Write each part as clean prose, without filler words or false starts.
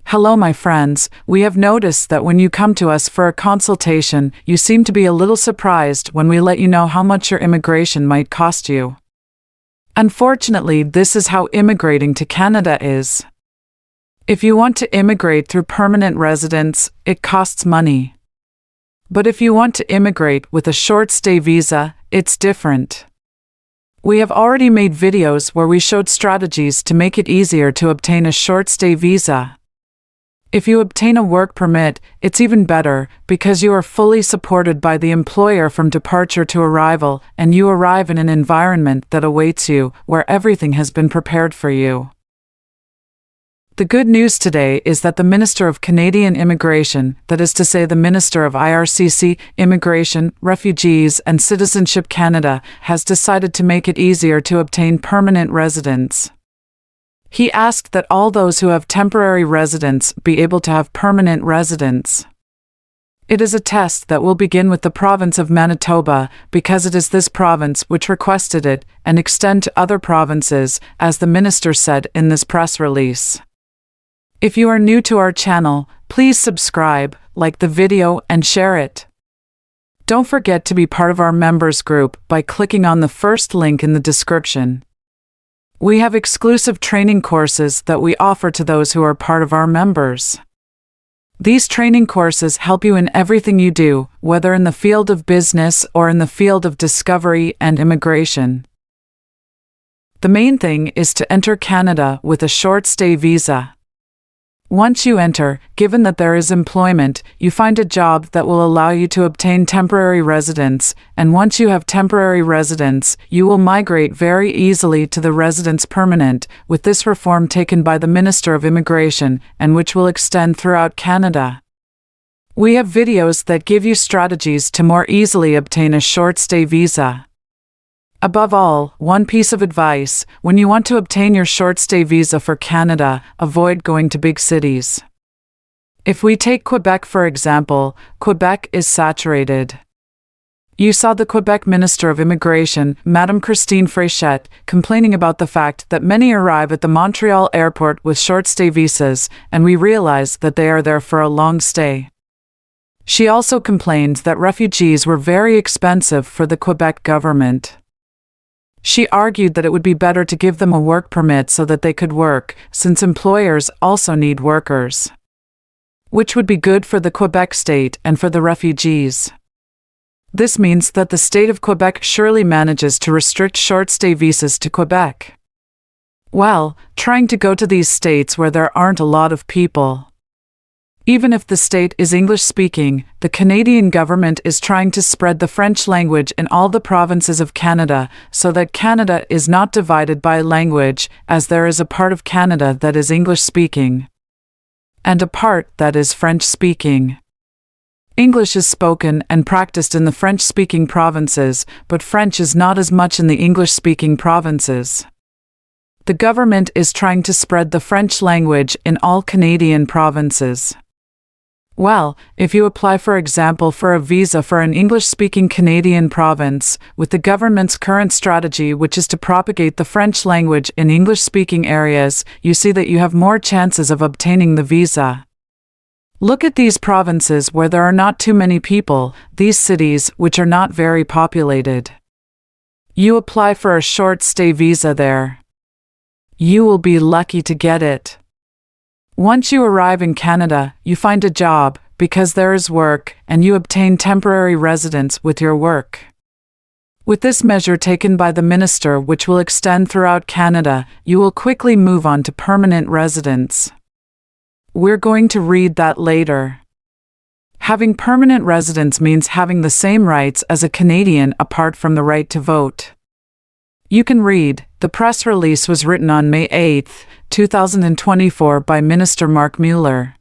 Hello, my friends. We have noticed that when you come to us for a consultation, you seem to be a little surprised when we let you know how much your immigration might cost you. Unfortunately, this is how immigrating to Canada is. If you want to immigrate through permanent residence, it costs money. But if you want to immigrate with a short-stay visa, it's different. We have already made videos where we showed strategies to make it easier to obtain a short-stay visa. If you obtain a work permit, it's even better, because you are fully supported by the employer from departure to arrival, and you arrive in an environment that awaits you, where everything has been prepared for you. The good news today is that the Minister of Canadian Immigration, that is to say the Minister of IRCC, Immigration, Refugees and Citizenship Canada, has decided to make it easier to obtain permanent residence. He asked that all those who have temporary residence be able to have permanent residence. It is a test that will begin with the province of Manitoba, because it is this province which requested it, and extend to other provinces, as the minister said in this press release. If you are new to our channel, please subscribe, like the video and share it. Don't forget to be part of our members group by clicking on the first link in the description. We have exclusive training courses that we offer to those who are part of our members. These training courses help you in everything you do, whether in the field of business or in the field of discovery and immigration. The main thing is to enter Canada with a short-stay visa. Once you enter, given that there is employment, you find a job that will allow you to obtain temporary residence, and once you have temporary residence, you will migrate very easily to the residence permanent, with this reform taken by the Minister of Immigration, and which will extend throughout Canada. We have videos that give you strategies to more easily obtain a short-stay visa. Above all, one piece of advice: when you want to obtain your short-stay visa for Canada, avoid going to big cities. If we take Quebec for example, Quebec is saturated. You saw the Quebec Minister of Immigration, Madame Christine Fréchette, complaining about the fact that many arrive at the Montreal airport with short-stay visas, and we realize that they are there for a long stay. She also complained that refugees were very expensive for the Quebec government. She argued that it would be better to give them a work permit so that they could work, since employers also need workers. Which would be good for the Quebec state and for the refugees. This means that the state of Quebec surely manages to restrict short-stay visas to Quebec. Well, trying to go to these states where there aren't a lot of people. Even if the state is English-speaking, the Canadian government is trying to spread the French language in all the provinces of Canada, so that Canada is not divided by language, as there is a part of Canada that is English-speaking, and a part that is French-speaking. English is spoken and practiced in the French-speaking provinces, but French is not as much in the English-speaking provinces. The government is trying to spread the French language in all Canadian provinces. Well, if you apply for example for a visa for an English-speaking Canadian province, with the government's current strategy which is to propagate the French language in English-speaking areas, you see that you have more chances of obtaining the visa. Look at these provinces where there are not too many people, these cities which are not very populated. You apply for a short-stay visa there. You will be lucky to get it. Once you arrive in Canada, you find a job, because there is work, and you obtain temporary residence with your work. With this measure taken by the minister which will extend throughout Canada, you will quickly move on to permanent residence. We're going to read that later. Having permanent residence means having the same rights as a Canadian apart from the right to vote. You can read. The press release was written on May 8, 2024 by Minister Mark Mueller.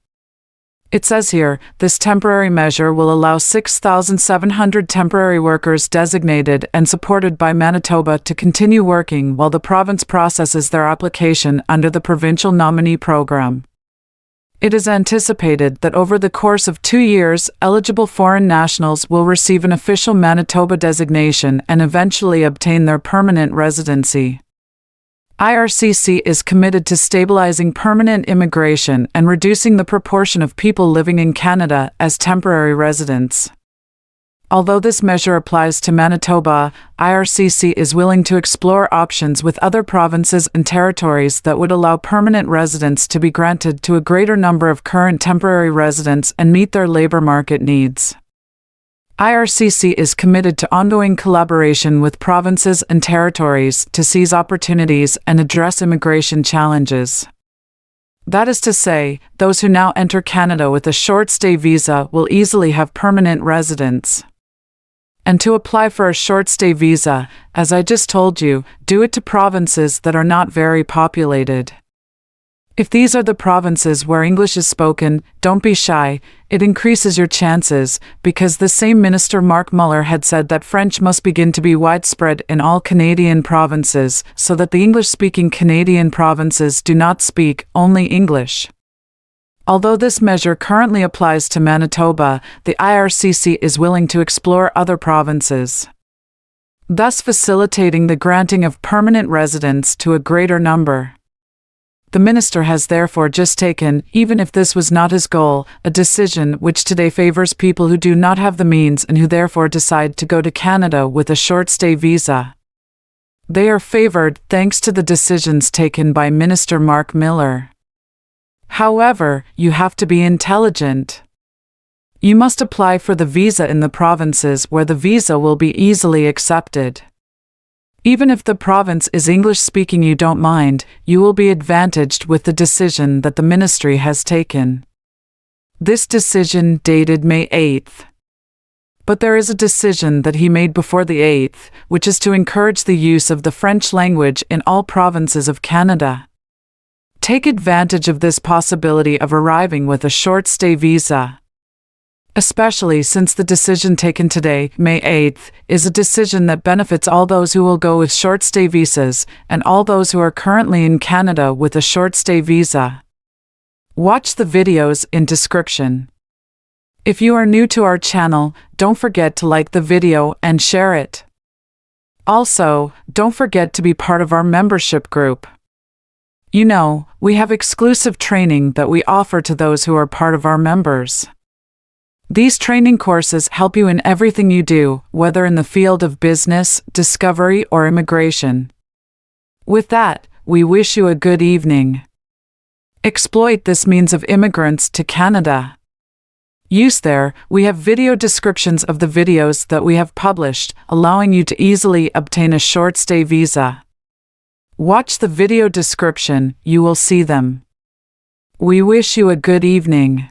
It says here, this temporary measure will allow 6,700 temporary workers designated and supported by Manitoba to continue working while the province processes their application under the provincial nominee program. It is anticipated that over the course of 2 years, eligible foreign nationals will receive an official Manitoba designation and eventually obtain their permanent residency. IRCC is committed to stabilizing permanent immigration and reducing the proportion of people living in Canada as temporary residents. Although this measure applies to Manitoba, IRCC is willing to explore options with other provinces and territories that would allow permanent residence to be granted to a greater number of current temporary residents and meet their labor market needs. IRCC is committed to ongoing collaboration with provinces and territories to seize opportunities and address immigration challenges. That is to say, those who now enter Canada with a short-stay visa will easily have permanent residence. And to apply for a short-stay visa, as I just told you, do it to provinces that are not very populated. If these are the provinces where English is spoken, don't be shy, it increases your chances, because the same Minister Mark Muller had said that French must begin to be widespread in all Canadian provinces, so that the English-speaking Canadian provinces do not speak only English. Although this measure currently applies to Manitoba, the IRCC is willing to explore other provinces, thus facilitating the granting of permanent residence to a greater number. The minister has therefore just taken, even if this was not his goal, a decision which today favors people who do not have the means and who therefore decide to go to Canada with a short-stay visa. They are favored thanks to the decisions taken by Minister Mark Miller. However, you have to be intelligent. You must apply for the visa in the provinces where the visa will be easily accepted. Even if the province is English-speaking, you don't mind, you will be advantaged with the decision that the ministry has taken. This decision dated May 8th. But there is a decision that he made before the 8th, which is to encourage the use of the French language in all provinces of Canada. Take advantage of this possibility of arriving with a short-stay visa. Especially since the decision taken today, May 8th, is a decision that benefits all those who will go with short-stay visas, and all those who are currently in Canada with a short-stay visa. Watch the videos in description. If you are new to our channel, don't forget to like the video and share it. Also, don't forget to be part of our membership group. You know, we have exclusive training that we offer to those who are part of our members. These training courses help you in everything you do, whether in the field of business, discovery, or immigration. With that, we wish you a good evening. Exploit this means of immigrants to Canada. Use there, we have video descriptions of the videos that we have published, allowing you to easily obtain a short-stay visa. Watch the video description, you will see them. We wish you a good evening.